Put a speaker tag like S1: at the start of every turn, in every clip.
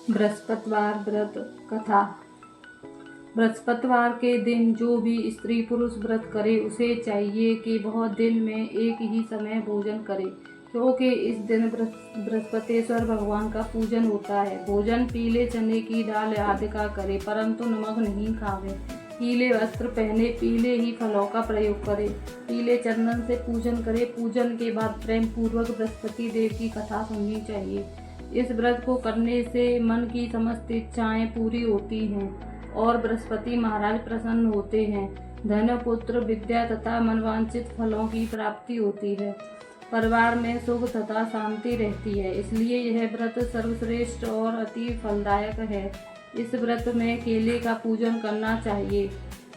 S1: बृहस्पतिवार व्रत कथा। बृहस्पतिवार के दिन जो भी स्त्री पुरुष व्रत करे उसे चाहिए कि वह दिन में एक ही समय भोजन करे, क्योंकि इस दिन बृहस्पतिश्वर भगवान का पूजन होता है। भोजन पीले चने की दाल आदि का करे, परंतु नमक नहीं खावे। पीले वस्त्र पहने, पीले ही फलों का प्रयोग करे, पीले चंदन से पूजन करे। पूजन के बाद प्रेम पूर्वक बृहस्पति देव की कथा सुननी चाहिए। इस व्रत को करने से मन की समस्त इच्छाएं पूरी होती हैं और बृहस्पति महाराज प्रसन्न होते हैं। धन, पुत्र, विद्या तथा मनवांछित फलों की प्राप्ति होती है। परिवार में सुख तथा शांति रहती है। इसलिए यह व्रत सर्वश्रेष्ठ और अति फलदायक है। इस व्रत में केले का पूजन करना चाहिए।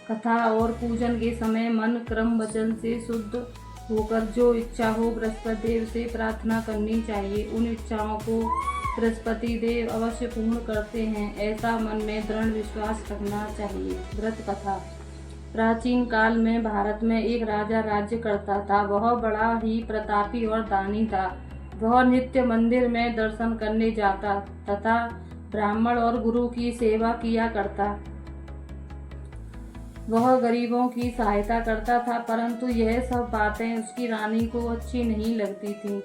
S1: कथा और पूजन के समय मन, क्रम, वचन से शुद्ध होकर जो इच्छा हो बृहस्पति देव से प्रार्थना करनी चाहिए। उन इच्छाओं को बृहस्पति देव अवश्य पूर्ण करते हैं, ऐसा मन में दृढ़ विश्वास रखना चाहिए। व्रत कथा। प्राचीन काल में भारत में एक राजा राज्य करता था। वह बड़ा ही प्रतापी और दानी था। वह नित्य मंदिर में दर्शन करने जाता तथा ब्राह्मण और गुरु की सेवा किया करता। वह गरीबों की सहायता करता था, परंतु यह सब बातें उसकी रानी को अच्छी नहीं लगती थीं।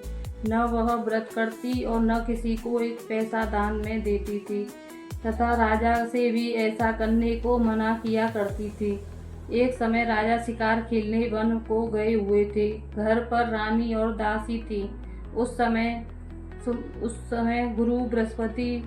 S1: न वह व्रत करती और न किसी को एक पैसा दान में देती थी तथा राजा से भी ऐसा करने को मना किया करती थी। एक समय राजा शिकार खेलने वन को गए हुए थे। घर पर रानी और दासी थी। उस समय गुरु बृहस्पति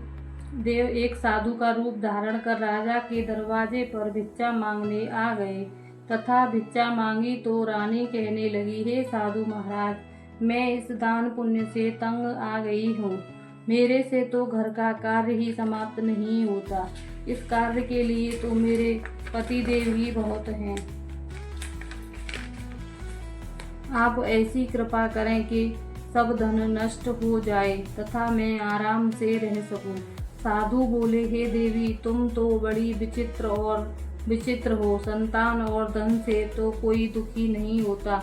S1: देव एक साधु का रूप धारण कर राजा के दरवाजे पर भिक्षा मांगने आ गए तथा भिक्षा मांगी तो रानी कहने लगी, हे साधु महाराज, मैं इस दान पुण्य से तंग आ गई हूँ। मेरे से तो घर का कार्य ही समाप्त नहीं होता। इस कार्य के लिए तो मेरे पति देव ही बहुत हैं। आप ऐसी कृपा करें कि सब धन नष्ट हो जाए तथा मैं आराम से रह सकूं। साधु बोले, हे देवी, तुम तो बड़ी विचित्र हो। संतान और धन से तो कोई दुखी नहीं होता,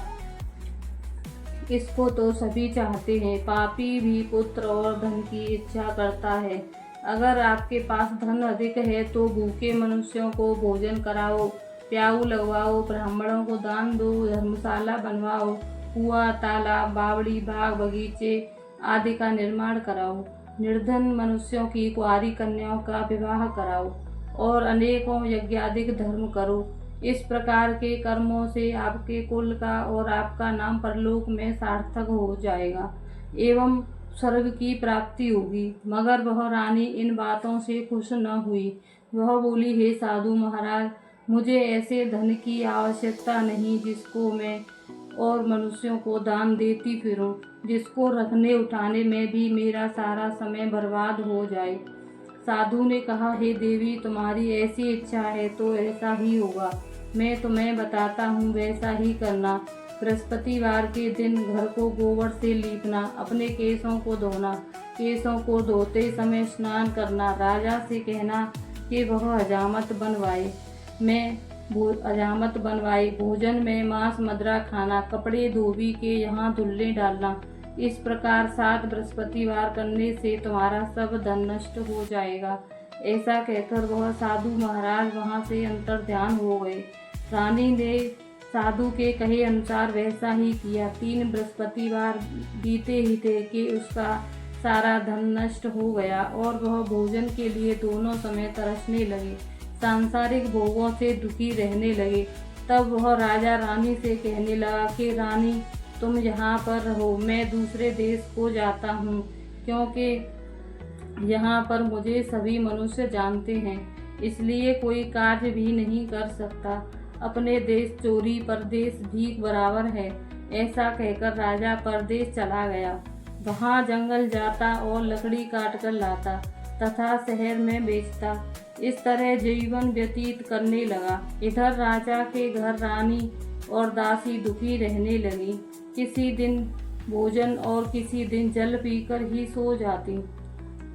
S1: इसको तो सभी चाहते हैं। पापी भी पुत्र और धन की इच्छा करता है। अगर आपके पास धन अधिक है तो भूखे मनुष्यों को भोजन कराओ, प्याऊ लगवाओ, ब्राह्मणों को दान दो, धर्मशाला बनवाओ, कुआं, तालाब, बावड़ी, बाग, बगीचे आदि का निर्माण कराओ। निर्धन मनुष्यों की कुंवारी कन्याओं का विवाह कराओ और अनेकों यज्ञादिक धर्म करो। इस प्रकार के कर्मों से आपके कुल का और आपका नाम परलोक में सार्थक हो जाएगा एवं स्वर्ग की प्राप्ति होगी। मगर वह रानी इन बातों से खुश न हुई। वह बोली, हे साधु महाराज, मुझे ऐसे धन की आवश्यकता नहीं जिसको मैं और मनुष्यों को दान देती फिरूं, जिसको रखने उठाने में भी मेरा सारा समय बर्बाद हो जाए। साधु ने कहा, हे देवी, तुम्हारी ऐसी इच्छा है तो ऐसा ही होगा। मैं तुम्हें बताता हूँ, वैसा ही करना। बृहस्पतिवार के दिन घर को गोबर से लीपना, अपने केशों को धोना, केशों को धोते समय स्नान करना, राजा से कहना कि वह हजामत बनवाए, भोजन में मांस मदिरा खाना, कपड़े धोबी के यहाँ धुलने डालना। इस प्रकार 7 बृहस्पतिवार करने से तुम्हारा सब धन नष्ट हो जाएगा। ऐसा कहकर वह साधु महाराज वहाँ से अंतर्ध्यान हो गए। रानी ने साधु के कहे अनुसार वैसा ही किया। 3 बृहस्पतिवार बीते ही थे कि उसका सारा धन नष्ट हो गया और वह भोजन के लिए दोनों समय तरसने लगे, सांसारिक भोगों से दुखी रहने लगे। तब वह राजा रानी से कहने लगा कि रानी, तुम यहाँ पर रहो, मैं दूसरे देश को जाता हूँ, क्योंकि यहाँ पर मुझे सभी मनुष्य जानते हैं, इसलिए कोई कार्य भी नहीं कर सकता। अपने देश चोरी, परदेश भीख बराबर है। ऐसा कहकर राजा परदेश चला गया। वहाँ जंगल जाता और लकड़ी काट कर लाता तथा शहर में बेचता। इस तरह जीवन व्यतीत करने लगा। इधर राजा के घर रानी और दासी दुखी रहने लगी। किसी दिन भोजन और किसी दिन जल पीकर ही सो जाती।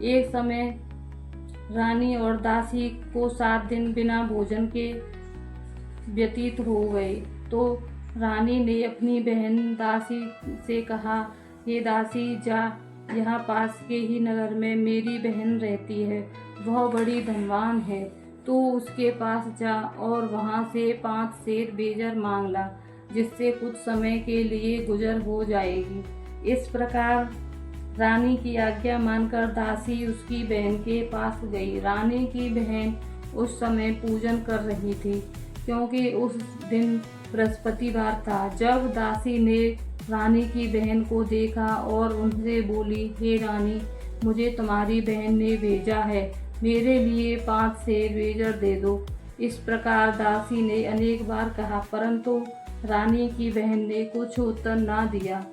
S1: एक समय रानी और दासी को 7 दिन बिना भोजन के व्यतीत हो गए तो रानी ने अपनी बहन दासी से कहा, ये दासी, जा यहाँ पास के ही नगर में मेरी बहन रहती है, वह बड़ी धनवान है। तू उसके पास जा और वहाँ से 5 सेर बेजर मांग ला, जिससे कुछ समय के लिए गुजर हो जाएगी। इस प्रकार रानी की आज्ञा मानकर दासी उसकी बहन के पास गई। रानी की बहन उस समय पूजन कर रही थी, क्योंकि उस दिन बृहस्पतिवार था। जब दासी ने रानी की बहन को देखा और उनसे बोली, हे रानी, मुझे तुम्हारी बहन ने भेजा है, मेरे लिए 5 सेर बेजर दे दो। इस प्रकार दासी ने अनेक बार कहा, परंतु रानी की बहन ने कुछ उत्तर ना दिया,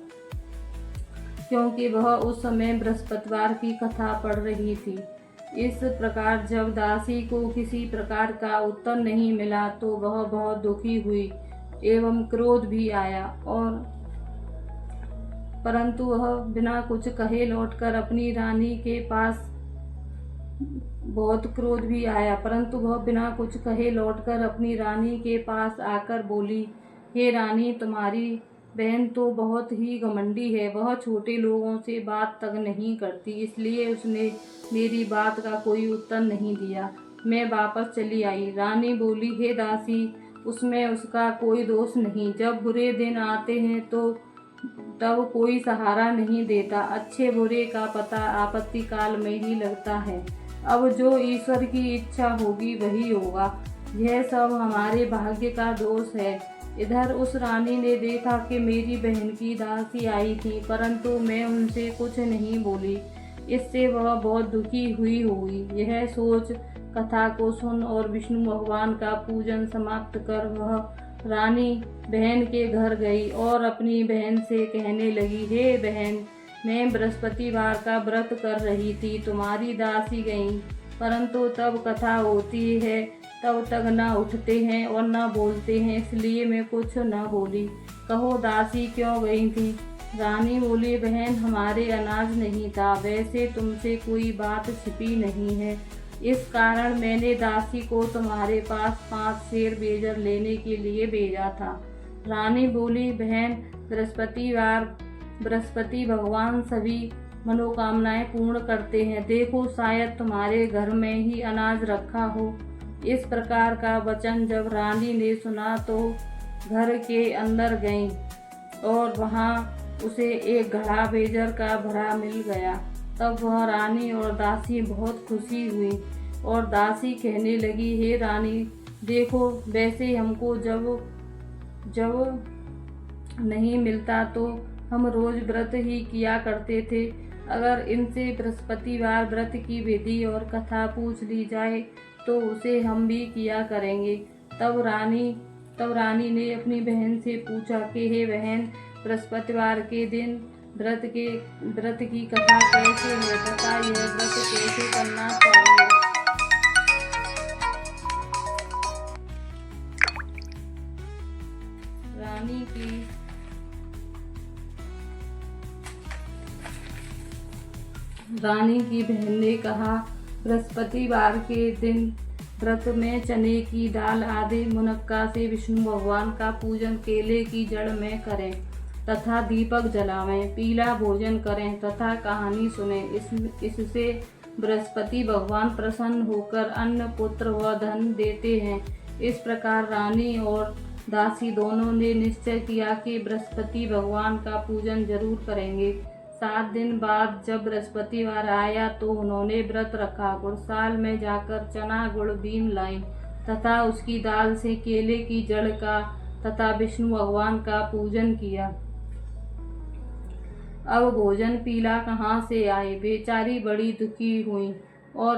S1: क्योंकि वह उस समय बृहस्पतिवार की कथा पढ़ रही थी। इस प्रकार जब दासी को किसी प्रकार का उत्तर नहीं मिला तो वह बहुत दुखी हुई एवं क्रोध भी आया, और परंतु वह बिना कुछ कहे लौटकर अपनी रानी के पास बहुत क्रोध भी आया, परंतु वह बिना कुछ कहे लौटकर अपनी रानी के पास आकर बोली, हे रानी, तुम्हारी बहन तो बहुत ही घमंडी है, वह छोटे लोगों से बात तक नहीं करती, इसलिए उसने मेरी बात का कोई उत्तर नहीं दिया। मैं वापस चली आई। रानी बोली, हे दासी, उसमें उसका कोई दोष नहीं। जब बुरे दिन आते हैं तो तब कोई सहारा नहीं देता, अच्छे बुरे का पता आपत्ति काल में ही लगता है। अब जो ईश्वर की इच्छा होगी वही होगा, यह सब हमारे भाग्य का दोष है। इधर उस रानी ने देखा कि मेरी बहन की दासी आई थी, परंतु मैं उनसे कुछ नहीं बोली, इससे वह बहुत दुखी हुई होगी। यह सोच कथा को सुन और विष्णु भगवान का पूजन समाप्त कर वह रानी बहन के घर गई और अपनी बहन से कहने लगी, हे बहन, मैं बृहस्पतिवार का व्रत कर रही थी, तुम्हारी दासी गई, परंतु तब कथा होती है तब तक न उठते हैं और न बोलते हैं, इसलिए मैं कुछ न बोली। कहो दासी क्यों गई थी? रानी बोली, बहन, हमारे अनाज नहीं था, वैसे तुमसे कोई बात छिपी नहीं है, इस कारण मैंने दासी को तुम्हारे पास 5 सेर बेजर लेने के लिए भेजा था। रानी बोली, बहन, बृहस्पति भगवान सभी मनोकामनाएं पूर्ण करते हैं, देखो शायद तुम्हारे घर में ही अनाज रखा हो। इस प्रकार का वचन जब रानी ने सुना तो घर के अंदर गई और वहां उसे एक घड़ा बेजर का भरा मिल गया। तब वह रानी और दासी बहुत खुशी हुई और दासी कहने लगी, हे रानी, देखो, वैसे हमको जब नहीं मिलता तो हम रोज व्रत ही किया करते थे, अगर इनसे बृहस्पतिवार व्रत की विधि और कथा पूछ ली जाए तो उसे हम भी किया करेंगे। तब रानी ने अपनी बहन से पूछा कि हे बहन, बृहस्पतिवार के दिन व्रत की कथा कैसे है तथा यह व्रत कैसे करना चाहिए। रानी की बहन ने कहा, बृहस्पतिवार के दिन व्रत में चने की दाल आदि मुनक्का से विष्णु भगवान का पूजन केले की जड़ में करें तथा दीपक जलावें, पीला भोजन करें तथा कहानी सुने। इससे बृहस्पति भगवान प्रसन्न होकर अन्न, पुत्र व धन देते हैं। इस प्रकार रानी और दासी दोनों ने निश्चय किया कि बृहस्पति भगवान का पूजन जरूर करेंगे। 7 दिन बाद जब बृहस्पतिवार आया तो उन्होंने व्रत रखा, गुड़साल में जाकर चना गुड़ बीन लाई तथा उसकी दाल से केले की जड़ का तथा विष्णु भगवान का पूजन किया। अब भोजन पीला कहाँ से आए? बेचारी बड़ी दुखी हुई, और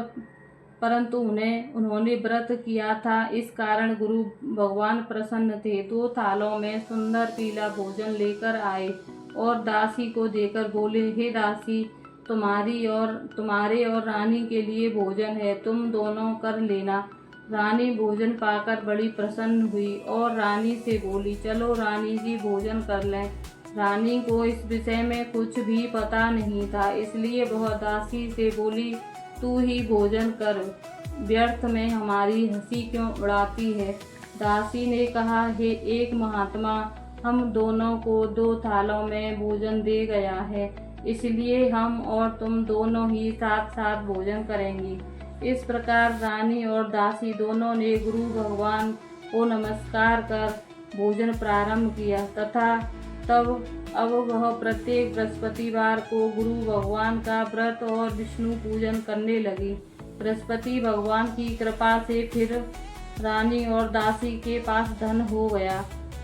S1: परंतु उन्होंने व्रत किया था, इस कारण गुरु भगवान प्रसन्न थे। 2 थालों में सुंदर पीला भोजन लेकर आए और दासी को देकर बोले, हे दासी, तुम्हारे और रानी के लिए भोजन है, तुम दोनों कर लेना। रानी भोजन पाकर बड़ी प्रसन्न हुई और रानी से बोली, चलो रानी जी, भोजन कर लें। रानी को इस विषय में कुछ भी पता नहीं था, इसलिए वह दासी से बोली, तू ही भोजन कर, व्यर्थ में हमारी हंसी क्यों उड़ाती है? दासी ने कहा, हे एक महात्मा, हम दोनों को 2 थालों में भोजन दे गया है, इसलिए हम और तुम दोनों ही साथ साथ भोजन करेंगी। इस प्रकार रानी और दासी दोनों ने गुरु भगवान को नमस्कार कर भोजन प्रारंभ किया तथा तब अब वह प्रत्येक बृहस्पतिवार को गुरु भगवान का व्रत और विष्णु पूजन करने लगी। बृहस्पति भगवान की कृपा से फिर रानी और दासी के पास धन हो गया।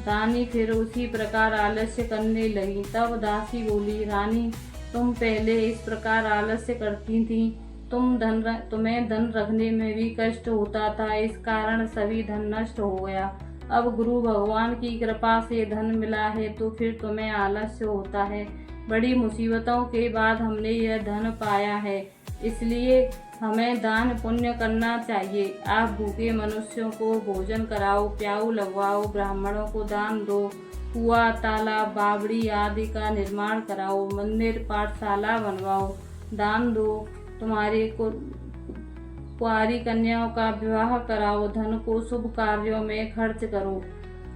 S1: रानी फिर उसी प्रकार आलस्य करने लगी। तब दासी बोली, रानी तुम पहले इस प्रकार आलस्य करती थी, तुम्हें धन रखने में भी कष्ट होता था, इस कारण सभी धन नष्ट हो गया। अब गुरु भगवान की कृपा से धन मिला है तो फिर तुम्हें आलस्य होता है। बड़ी मुसीबतों के बाद हमने यह धन पाया है, इसलिए हमें दान पुण्य करना चाहिए। आप भूखे मनुष्यों को भोजन कराओ, प्याऊ लगवाओ, ब्राह्मणों को दान दो, कुआं, तालाब, बावड़ी आदि का निर्माण कराओ, मंदिर, पाठशाला बनवाओ, दान दो, तुम्हारे को कुंवारी कन्याओं का विवाह कराओ, धन को शुभ कार्यों में खर्च करो,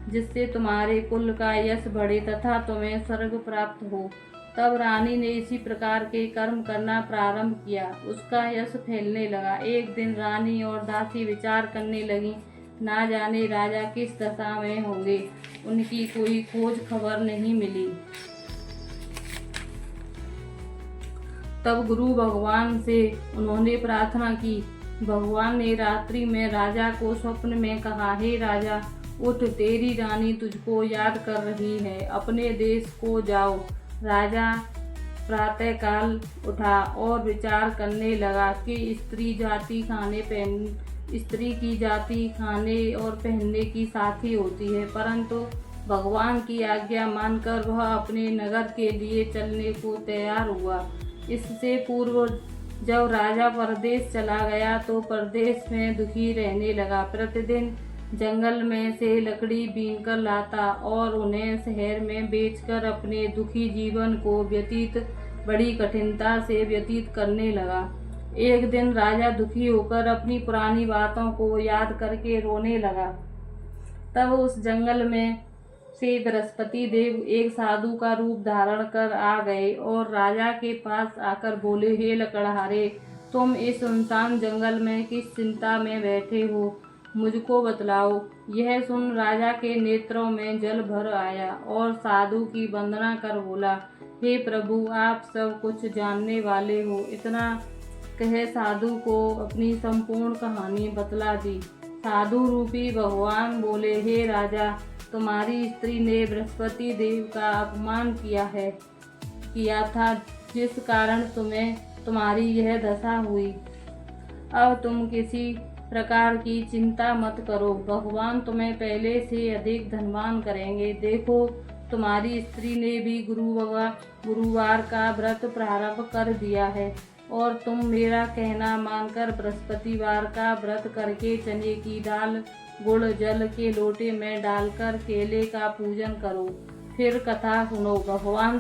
S1: जिससे तुम्हारे कुल का यश बढ़े तथा तुम्हें स्वर्ग प्राप्त हो। तब रानी ने इसी प्रकार के कर्म करना प्रारंभ किया। उसका यश फैलने लगा। एक दिन रानी और दासी विचार करने लगी, ना जाने राजा किस दशा में होंगे, उनकी कोई खोज खबर नहीं मिली। तब गुरु भगवान से उन्होंने प्रार्थना की। भगवान ने रात्रि में राजा को स्वप्न में कहा, हे राजा, उठ, तेरी रानी तुझको याद कर रही है, अपने देश को जाओ। राजा प्रातःकाल उठा और विचार करने लगा कि स्त्री की जाति खाने और पहनने की साथी होती है, परंतु भगवान की आज्ञा मानकर वह अपने नगर के लिए चलने को तैयार हुआ। इससे पूर्व जब राजा परदेश चला गया तो परदेश में दुखी रहने लगा। प्रतिदिन जंगल में से लकड़ी बीनकर लाता और उन्हें शहर में बेचकर अपने दुखी जीवन को बड़ी कठिनता से व्यतीत करने लगा। एक दिन राजा दुखी होकर अपनी पुरानी बातों को याद करके रोने लगा। तब उस जंगल में से बृहस्पति देव एक साधु का रूप धारण कर आ गए और राजा के पास आकर बोले, हे लकड़हारे, तुम इस सुनसान जंगल में किस चिंता में बैठे हो, मुझको बतलाओ। यह सुन राजा के नेत्रों में जल भर आया और साधु की वंदना कर बोला, हे प्रभु, आप सब कुछ जानने वाले हो। इतना कह साधु को अपनी संपूर्ण कहानी बतला दी। साधु रूपी भगवान बोले, हे राजा, तुम्हारी स्त्री ने बृहस्पति देव का अपमान किया था, जिस कारण तुम्हारी यह दशा हुई। अब तुम किसी प्रकार की चिंता मत करो, भगवान तुम्हें पहले से अधिक धनवान करेंगे। देखो, तुम्हारी स्त्री ने भी गुरुवार का व्रत प्रारंभ कर दिया है और तुम मेरा कहना मानकर बृहस्पतिवार का व्रत करके चने की दाल गुड़ जल के लोटे में डालकर केले का पूजन करो। फिर कथा सुनो। भगवान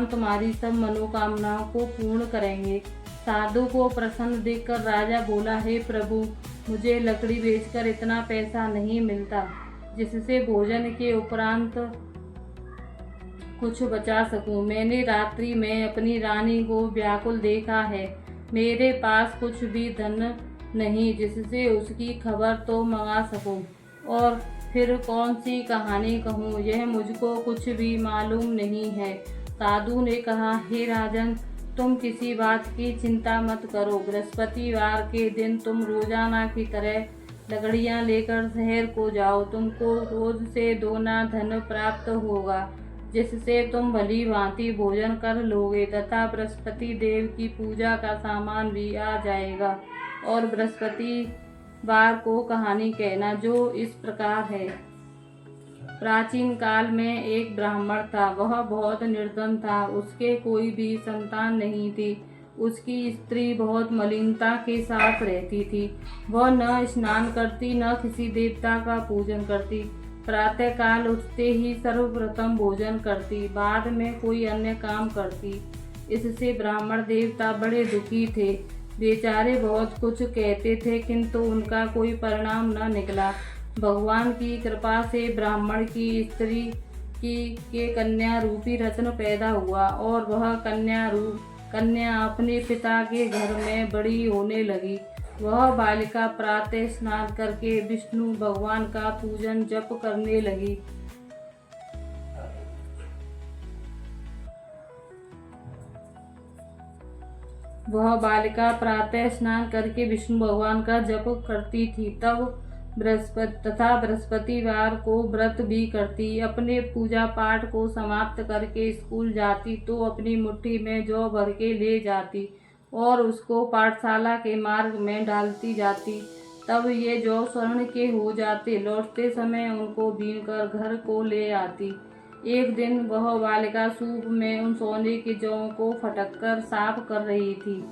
S1: तुम्हारी सब मनोकामनाओं को पूर्ण करेंगे। साधु को प्रसन्न देखकर राजा बोला, हे प्रभु, मुझे लकड़ी बेचकर इतना पैसा नहीं मिलता जिससे भोजन के उपरांत कुछ बचा सकूं। मैंने रात्रि में अपनी रानी को व्याकुल देखा है। मेरे पास कुछ भी धन नहीं जिससे उसकी खबर तो मंगा सकूं, और फिर कौन सी कहानी कहूँ, यह मुझको कुछ भी मालूम नहीं है। साधु ने कहा, हे राजन, तुम किसी बात की चिंता मत करो। बृहस्पतिवार के दिन तुम रोजाना की तरह लकड़ियाँ लेकर शहर को जाओ। तुमको रोज से 2 धन प्राप्त होगा, जिससे तुम भली भांति भोजन कर लोगे तथा बृहस्पति देव की पूजा का सामान भी आ जाएगा। और बृहस्पतिवार को कहानी कहना, जो इस प्रकार है। प्राचीन काल में एक ब्राह्मण था। वह बहुत निर्धन था। उसके कोई भी संतान नहीं थी। उसकी स्त्री बहुत मलिनता के साथ रहती थी। वह न स्नान करती, न किसी देवता का पूजन करती। प्रातःकाल उठते ही सर्वप्रथम भोजन करती, बाद में कोई अन्य काम करती। इससे ब्राह्मण देवता बड़े दुखी थे। बेचारे बहुत कुछ कहते थे, किंतु उनका कोई परिणाम न निकला। भगवान की कृपा से ब्राह्मण की स्त्री के कन्या रूपी रत्न पैदा हुआ और वह कन्या अपने पिता के घर में बड़ी होने लगी। वह बालिका प्रातः स्नान करके विष्णु भगवान का पूजन जप करने लगी। वह बालिका प्रातः स्नान करके विष्णु भगवान का जप करती थी तब बृहस्पतिवार को व्रत भी करती। अपने पूजा पाठ को समाप्त करके स्कूल जाती तो अपनी मुट्ठी में जौ भर के ले जाती और उसको पाठशाला के मार्ग में डालती जाती। तब ये जौ स्वर्ण के हो जाते। लौटते समय उनको बीनकर घर को ले आती। एक दिन वह बालिका सूप में उन सोने के जौ को फटककर साफ कर रही थी।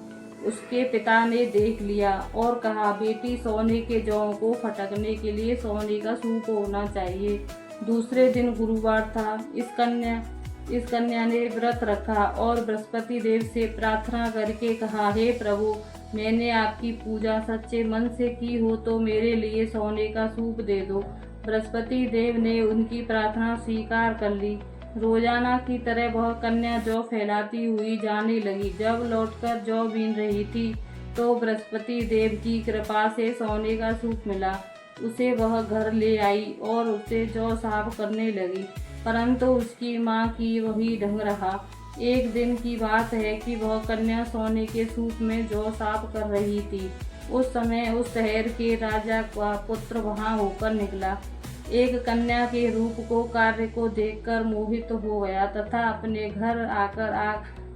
S1: उसके पिता ने देख लिया और कहा, बेटी, सोने के जौ को फटकने के लिए सोने का सूप होना चाहिए। दूसरे दिन गुरुवार था। इस कन्या ने व्रत रखा और बृहस्पति देव से प्रार्थना करके कहा, हे प्रभु, मैंने आपकी पूजा सच्चे मन से की हो तो मेरे लिए सोने का सूप दे दो। बृहस्पति देव ने उनकी प्रार्थना स्वीकार कर ली। रोजाना की तरह वह कन्या जौ फैलाती हुई जाने लगी। जब लौटकर जौ बीन रही थी तो बृहस्पति देव की कृपा से सोने का सूप मिला। उसे वह घर ले आई और उसे जौ साफ करने लगी, परंतु उसकी माँ की वही ढंग रहा। एक दिन की बात है कि वह कन्या सोने के सूप में जौ साफ कर रही थी। उस समय उस शहर के राजा का पुत्र वहां होकर निकला। एक कन्या के रूप को कार्य को देखकर मोहित हो गया तथा अपने घर आकर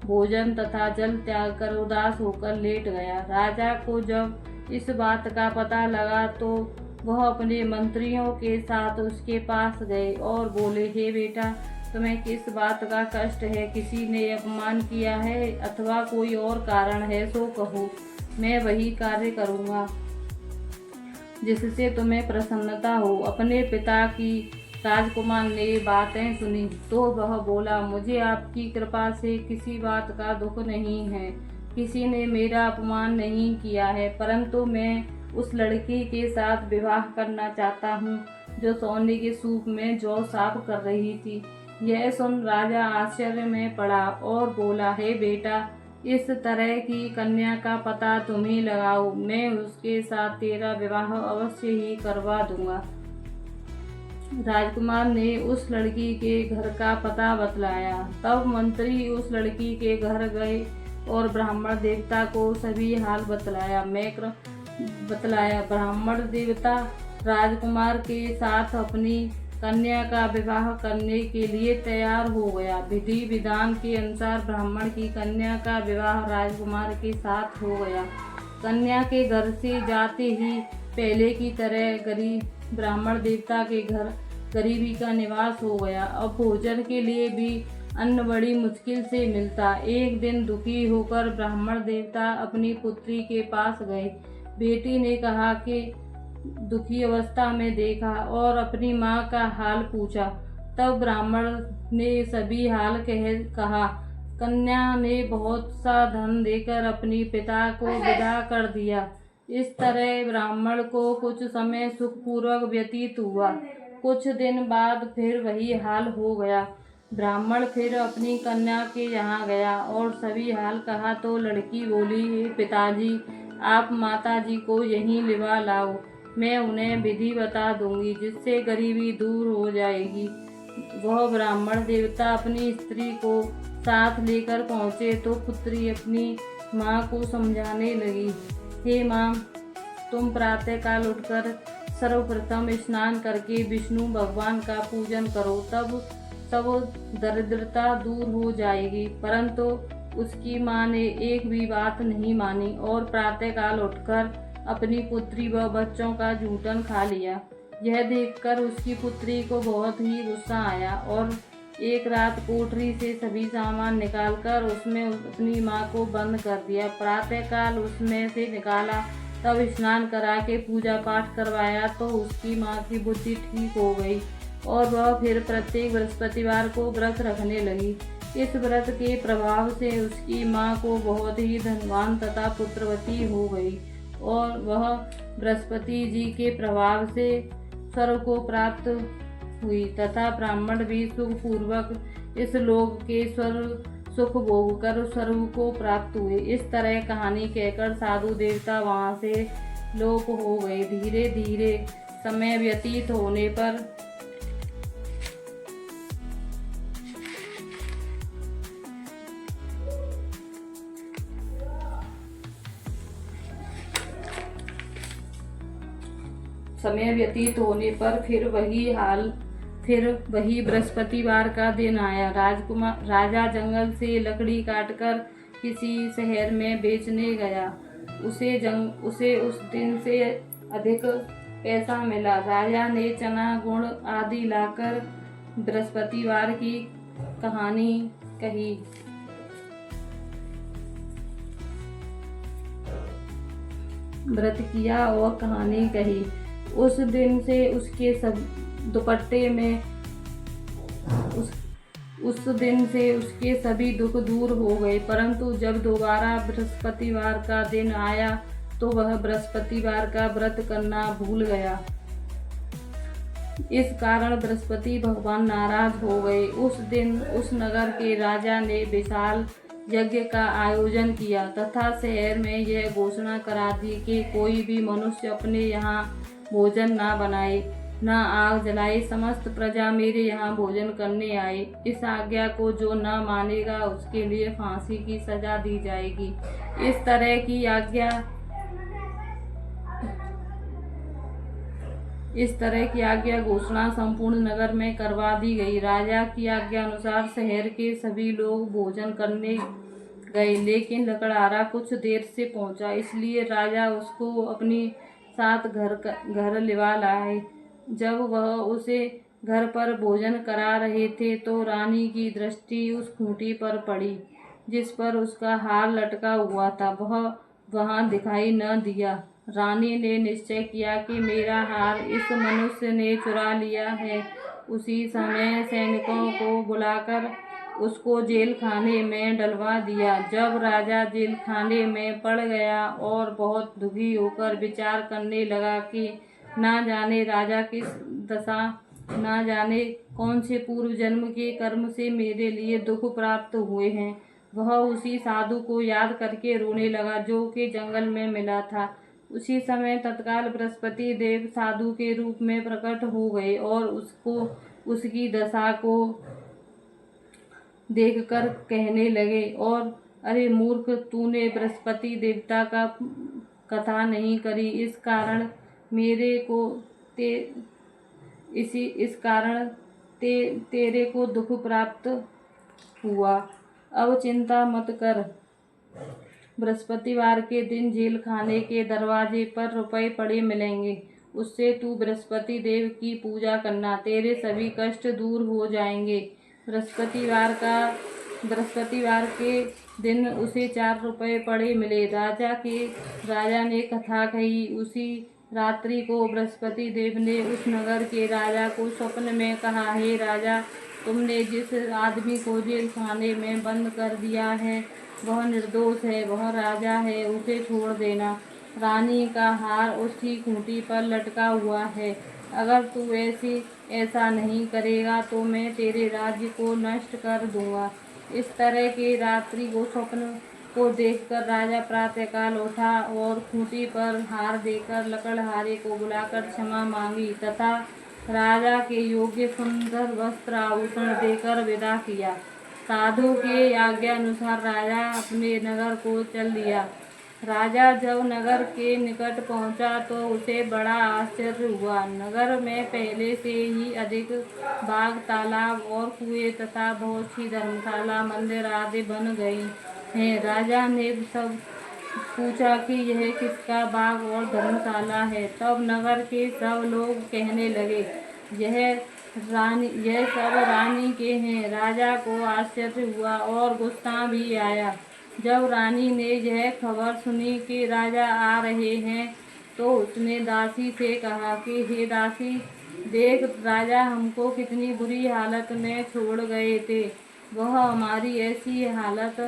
S1: भोजन तथा जल त्याग कर उदास होकर लेट गया। राजा को जब इस बात का पता लगा तो वह अपने मंत्रियों के साथ उसके पास गए और बोले, हे बेटा, तुम्हें किस बात का कष्ट है? किसी ने अपमान किया है अथवा कोई और कारण है सो कहो, मैं वही कार्य करूँगा जिससे तुम्हें प्रसन्नता हो। अपने पिता की राजकुमार ने बातें सुनी तो वह बोला, मुझे आपकी कृपा से किसी बात का दुख नहीं है। किसी ने मेरा अपमान नहीं किया है, परंतु मैं उस लड़की के साथ विवाह करना चाहता हूँ जो सोने के सूप में जौ साफ कर रही थी। यह सुन राजा आश्चर्य में पड़ा और बोला, हे बेटा, इस तरह की कन्या का पता तुम ही लगाओ, मैं उसके साथ तेरा विवाह अवश्य ही करवा दूंगा। राजकुमार ने उस लड़की के घर का पता बतलाया। तब मंत्री उस लड़की के घर गए और ब्राह्मण देवता को सभी हाल बतलाया। ब्राह्मण देवता राजकुमार के साथ अपनी कन्या का विवाह करने के लिए तैयार हो गया। विधि विधान के अनुसार ब्राह्मण की कन्या का विवाह राजकुमार के साथ हो गया। कन्या के घर से जाते ही पहले की तरह गरीब ब्राह्मण देवता के घर गरीबी का निवास हो गया। अब भोजन के लिए भी अन्न बड़ी मुश्किल से मिलता। एक दिन दुखी होकर ब्राह्मण देवता अपनी पुत्री के पास गए। बेटी ने कहा कि दुखी अवस्था में देखा और अपनी माँ का हाल पूछा। तब ब्राह्मण ने सभी हाल कहा। कन्या ने बहुत सा धन देकर अपनी पिता को विदा कर दिया। इस तरह ब्राह्मण को कुछ समय सुखपूर्वक व्यतीत हुआ। कुछ दिन बाद फिर वही हाल हो गया। ब्राह्मण फिर अपनी कन्या के यहाँ गया और सभी हाल कहा तो लड़की बोली, हे पिताजी, आप माताजी को यहीं लिवा लाओ, मैं उन्हें विधि बता दूंगी जिससे गरीबी दूर हो जाएगी। वह ब्राह्मण देवता अपनी स्त्री को साथ लेकर पहुँचे तो पुत्री अपनी माँ को समझाने लगी, हे माँ, तुम प्रातःकाल उठकर सर्वप्रथम स्नान करके विष्णु भगवान का पूजन करो, तब सब दरिद्रता दूर हो जाएगी। परंतु उसकी माँ ने एक भी बात नहीं मानी और प्रातःकाल उठकर अपनी पुत्री व बच्चों का जूठन खा लिया। यह देखकर उसकी पुत्री को बहुत ही गुस्सा आया और एक रात कोठरी से सभी सामान निकालकर उसमें अपनी माँ को बंद कर दिया। प्रातःकाल उसमें से निकाला, तब स्नान करा के पूजा पाठ करवाया तो उसकी माँ की बुद्धि ठीक हो गई और वह फिर प्रत्येक बृहस्पतिवार को व्रत रखने लगी। इस व्रत के प्रभाव से उसकी माँ को बहुत ही धनवान तथा पुत्रवती हो गई और वह बृहस्पति जी के प्रभाव से स्वर्ग को प्राप्त हुई तथा ब्राह्मण भी सुखपूर्वक इस लोक के सुख भोग कर स्वर्ग को प्राप्त हुए। इस तरह कहानी कहकर साधु देवता वहां से लोप हो गए। धीरे धीरे समय व्यतीत होने पर फिर वही बृहस्पतिवार का दिन आया। राजा जंगल से लकड़ी काटकर किसी शहर में बेचने गया। उसे उस दिन से अधिक पैसा मिला। राजा ने चना गुड़ आदि लाकर बृहस्पतिवार की कहानी कही। व्रत किया और कहानी कही। उस दिन से उसके सब दुपट्टे में उस दिन से उसके सभी दुख दूर हो गए। परंतु जब दोबारा बृहस्पतिवार का दिन आया तो वह बृहस्पतिवार का व्रत करना भूल गया। इस कारण बृहस्पति भगवान नाराज हो गए। उस दिन उस नगर के राजा ने विशाल यज्ञ का आयोजन किया तथा शहर में यह घोषणा करा दी कि कोई भी मनुष्य अपने यहाँ भोजन न बनाए, न आग जलाए। समस्त प्रजा मेरे यहाँ भोजन करने आए। इस आज्ञा को जो न मानेगा उसके लिए फांसी की सजा दी जाएगी। इस तरह की आज्ञा घोषणा संपूर्ण नगर में करवा दी गई। राजा की आज्ञा अनुसार शहर के सभी लोग भोजन करने गए, लेकिन लकड़हारा कुछ देर से पहुंचा, इसलिए राजा उसको अपनी साथ घर लिवा लाए। जब वह उसे घर पर भोजन करा रहे थे तो रानी की दृष्टि उस खूंटी पर पड़ी जिस पर उसका हार लटका हुआ था। वह वहां दिखाई न दिया। रानी ने निश्चय किया कि मेरा हार इस मनुष्य ने चुरा लिया है। उसी समय सैनिकों को बुलाकर उसको जेल खाने में डलवा दिया। जब राजा जेल खाने में पड़ गया और बहुत दुखी होकर विचार करने लगा कि ना जाने राजा किस दशा, ना जाने कौन से पूर्व जन्म के कर्म से मेरे लिए दुख प्राप्त हुए हैं, वह उसी साधु को याद करके रोने लगा जो कि जंगल में मिला था। उसी समय तत्काल बृहस्पति देव साधु के रूप में प्रकट हो गए और उसको उसकी दशा को देखकर कहने लगे, और अरे मूर्ख, तूने बृहस्पति देवता का कथा नहीं करी, इस कारण तेरे को दुख प्राप्त हुआ। अब चिंता मत कर। बृहस्पतिवार के दिन जेल खाने के दरवाजे पर रुपए पड़े मिलेंगे, उससे तू बृहस्पति देव की पूजा करना, तेरे सभी कष्ट दूर हो जाएंगे। बृहस्पतिवार के दिन उसे 4 रुपए पड़े मिले। राजा ने कथा कही। उसी रात्रि को बृहस्पति देव ने उस नगर के राजा को स्वप्न में कहा, हे राजा, तुमने जिस आदमी को जेल खाने में बंद कर दिया है वह निर्दोष है, वह राजा है, उसे छोड़ देना। रानी का हार उसकी खूंटी पर लटका हुआ है। अगर तू ऐसा नहीं करेगा तो मैं तेरे राज्य को नष्ट कर दूंगा। इस तरह के रात्रि को स्वप्न को देखकर राजा प्रातःकाल उठा और खूंटी पर हार देकर लकड़हारे को बुलाकर क्षमा मांगी तथा राजा के योग्य सुंदर वस्त्र आभूषण देकर विदा किया। साधु के आज्ञा अनुसार राजा अपने नगर को चल दिया। राजा जब नगर के निकट पहुंचा तो उसे बड़ा आश्चर्य हुआ। नगर में पहले से ही अधिक बाग, तालाब और कुएं तथा बहुत सी धर्मशाला, मंदिर आदि बन गई हैं। राजा ने सब पूछा कि यह किसका बाग और धर्मशाला है। तब नगर के सब लोग कहने लगे, यह सब रानी के हैं। राजा को आश्चर्य हुआ और गुस्सा भी आया। जब रानी ने यह खबर सुनी कि राजा आ रहे हैं तो उसने दासी से कहा कि हे दासी, देख, राजा हमको कितनी बुरी हालत में छोड़ गए थे। वह हमारी ऐसी हालत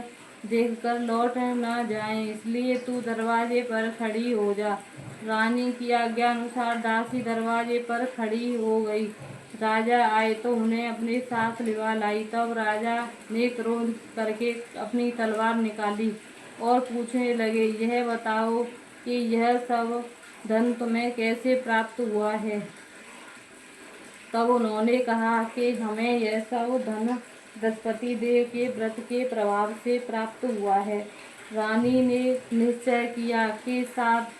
S1: देखकर लौट न जाएं, इसलिए तू दरवाजे पर खड़ी हो जा। रानी की आज्ञा अनुसार दासी दरवाजे पर खड़ी हो गई। राजा आए तो उन्हें अपने साथ लिवा लाई। तब राजा ने क्रोध करके अपनी तलवार निकाली और पूछने लगे, यह बताओ कि यह सब धन तुम्हें कैसे प्राप्त हुआ है। तब उन्होंने कहा कि हमें यह सब धन बृहस्पति देव के व्रत के प्रभाव से प्राप्त हुआ है। रानी ने निश्चय किया कि 7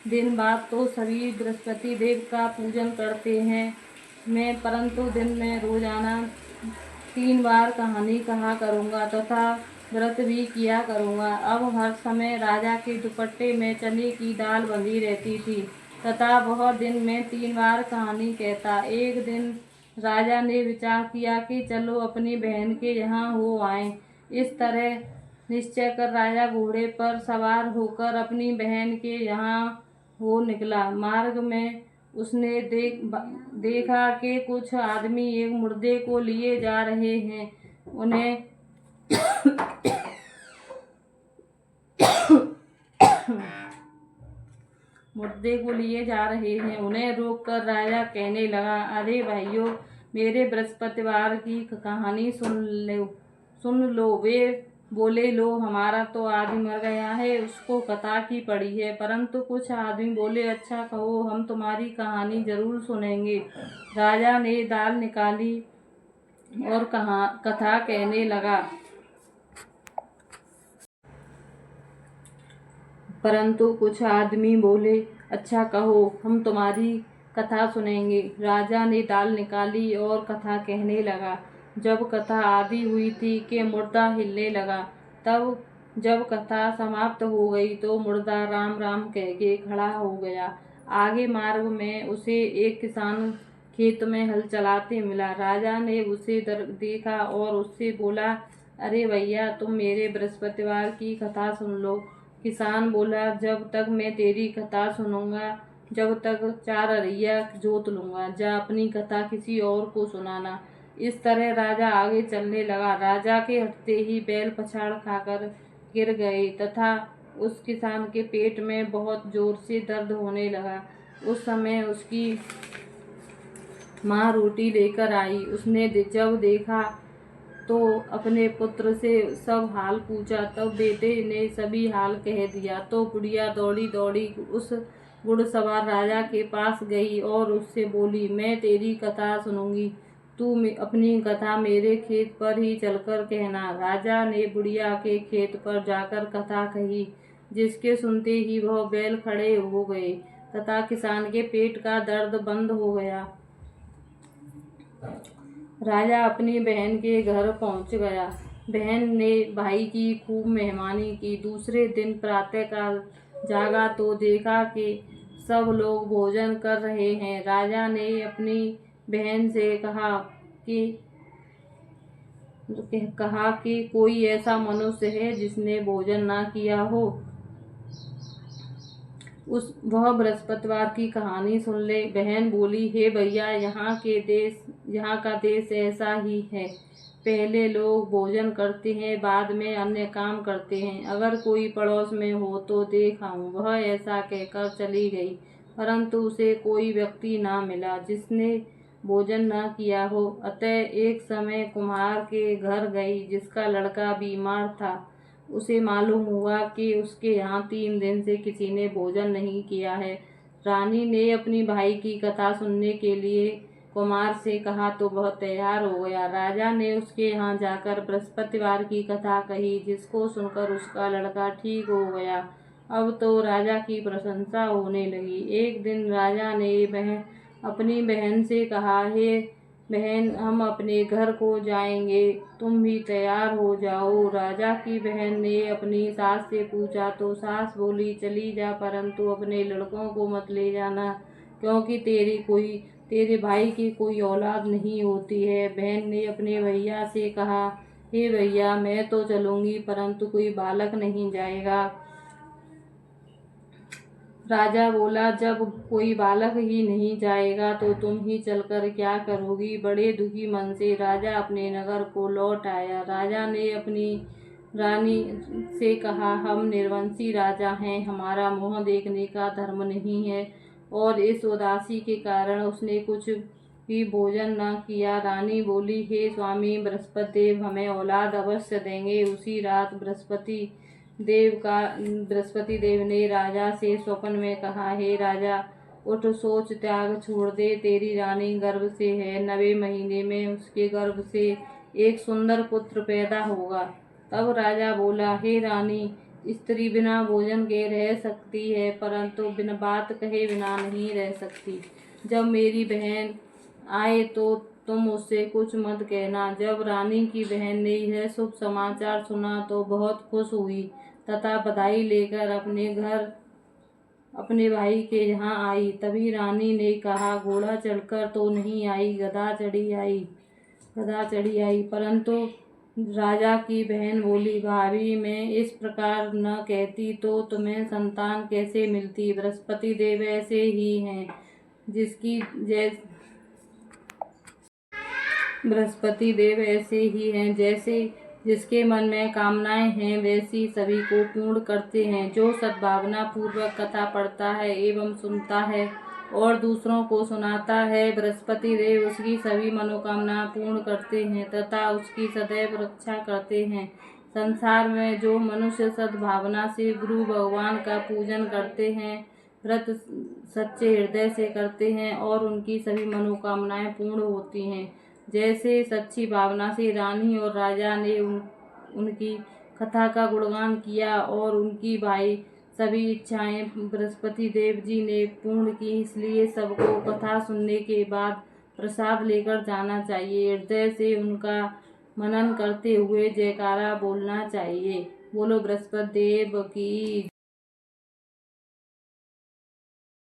S1: दिन बाद तो सभी बृहस्पति देव का पूजन करते हैं मैं, परंतु दिन में रोजाना 3 बार कहानी कहा करूँगा तथा व्रत भी किया करूँगा। अब हर समय राजा के दुपट्टे में चने की दाल बंधी रहती थी तथा वह दिन में 3 बार कहानी कहता। एक दिन राजा ने विचार किया कि चलो अपनी बहन के यहाँ हो आएं। इस तरह निश्चय कर राजा घोड़े पर सवार होकर अपनी बहन के यहाँ हो निकला। मार्ग में उसने देखा कि कुछ आदमी एक मुर्दे को लिए जा रहे हैं। उन्हें उन्हें रोककर राजा कहने लगा, अरे भाइयों, मेरे बृहस्पतिवार की कहानी सुन लो। वे बोले, लो, हमारा तो आदमी मर गया है, उसको कथा की पड़ी है। परंतु कुछ आदमी बोले, अच्छा कहो, हम तुम्हारी कहानी जरूर सुनेंगे। राजा ने दाल निकाली और कथा कहने लगा। परंतु कुछ आदमी बोले, अच्छा कहो, हम तुम्हारी कथा सुनेंगे। राजा ने दाल निकाली और कथा कहने लगा। जब कथा आधी हुई थी कि मुर्दा हिलने लगा। तब जब कथा समाप्त हो गई तो मुर्दा राम राम कह के खड़ा हो गया। आगे मार्ग में उसे एक किसान खेत में हल चलाते मिला। राजा ने उसे देखा और उससे बोला, अरे भैया, तुम मेरे बृहस्पतिवार की कथा सुन लो। किसान बोला, जब तक मैं तेरी कथा सुनूंगा जब तक 4 अरैया जोत लूंगा। जा अपनी कथा किसी और को सुनाना। इस तरह राजा आगे चलने लगा। राजा के हटते ही बैल पछाड़ खाकर गिर गए तथा उस किसान के पेट में बहुत जोर से दर्द होने लगा। उस समय उसकी माँ रोटी लेकर आई। उसने जब देखा तो अपने पुत्र से सब हाल पूछा। तब बेटे ने सभी हाल कह दिया तो बुढ़िया दौड़ी दौड़ी उस घुड़सवार राजा के पास गई और उससे बोली, मैं तेरी कथा सुनूंगी, तू अपनी कथा मेरे खेत पर ही चलकर कहना। राजा ने बुढ़िया के खेत पर जाकर कथा कही, जिसके सुनते ही वह बैल खड़े हो गए तथा किसान के पेट का दर्द बंद हो गया। राजा अपनी बहन के घर पहुंच गया। बहन ने भाई की खूब मेहमानी की। दूसरे दिन प्रातःकाल जागा तो देखा कि सब लोग भोजन कर रहे हैं। राजा ने अपनी बहन से कहा कि कोई ऐसा मनुष्य है जिसने भोजन ना किया हो, वह बृहस्पतिवार की कहानी सुन ले। बहन बोली, हे भैया, यहाँ का देश ऐसा ही है। पहले लोग भोजन करते हैं, बाद में अन्य काम करते हैं। अगर कोई पड़ोस में हो तो देख आऊं। वह ऐसा कहकर चली गई, परंतु उसे कोई व्यक्ति ना मिला जिसने भोजन न किया हो। अतः एक समय कुम्हार के घर गई, जिसका लड़का बीमार था। उसे मालूम हुआ कि उसके यहाँ 3 दिन से किसी ने भोजन नहीं किया है। रानी ने अपनी भाई की कथा सुनने के लिए कुमार से कहा तो वह तैयार हो गया। राजा ने उसके यहाँ जाकर बृहस्पतिवार की कथा कही, जिसको सुनकर उसका लड़का ठीक हो गया। अब तो राजा की प्रशंसा होने लगी। एक दिन राजा ने अपनी बहन से कहा, हे बहन, हम अपने घर को जाएंगे, तुम भी तैयार हो जाओ। राजा की बहन ने अपनी सास से पूछा तो सास बोली, चली जा, परंतु अपने लड़कों को मत ले जाना, क्योंकि तेरे भाई की कोई औलाद नहीं होती है। बहन ने अपने भैया से कहा, हे भैया, मैं तो चलूंगी, परंतु कोई बालक नहीं जाएगा। राजा बोला, जब कोई बालक ही नहीं जाएगा तो तुम ही चलकर क्या करोगी। बड़े दुखी मन से राजा अपने नगर को लौट आया। राजा ने अपनी रानी से कहा, हम निर्वंशी राजा हैं, हमारा मुँह देखने का धर्म नहीं है। और इस उदासी के कारण उसने कुछ भी भोजन न किया। रानी बोली, हे स्वामी बृहस्पति देव, हमें औलाद अवश्य देंगे। उसी रात बृहस्पति देव ने राजा से स्वप्न में कहा, हे राजा, उठ, सोच त्याग छोड़ दे। तेरी रानी गर्भ से है, 9वें महीने में उसके गर्भ से एक सुंदर पुत्र पैदा होगा। तब राजा बोला, हे रानी, स्त्री बिना भोजन के रह सकती है, परंतु बिना बात कहे बिना नहीं रह सकती। जब मेरी बहन आए तो तुम उससे कुछ मत कहना। जब रानी की बहन ने यह शुभ समाचार सुना तो बहुत खुश हुई तथा बधाई लेकर अपने घर अपने भाई के यहाँ आई। तभी रानी ने कहा, घोड़ा चढ़कर तो नहीं आई, गधा चढ़ी आई। परंतु राजा की बहन बोली, भाभी, मैं इस प्रकार न कहती तो तुम्हें संतान कैसे मिलती। बृहस्पति देव ऐसे ही हैं जैसे जिसके मन में कामनाएं हैं वैसी सभी को पूर्ण करते हैं। जो सद्भावना पूर्वक कथा पढ़ता है एवं सुनता है और दूसरों को सुनाता है, बृहस्पति देव उसकी सभी मनोकामना पूर्ण करते हैं तथा उसकी सदैव रक्षा करते हैं। संसार में जो मनुष्य सद्भावना से गुरु भगवान का पूजन करते हैं, व्रत सच्चे हृदय से करते हैं और उनकी सभी मनोकामनाएं पूर्ण होती हैं। जैसे सच्ची भावना से रानी और राजा ने उनकी कथा का गुणगान किया और उनकी भाई सभी इच्छाएं बृहस्पति देव जी ने पूर्ण की, इसलिए सबको कथा सुनने के बाद प्रसाद लेकर जाना चाहिए। हृदय से उनका मनन करते हुए जयकारा बोलना चाहिए। बोलो बृहस्पति देव की।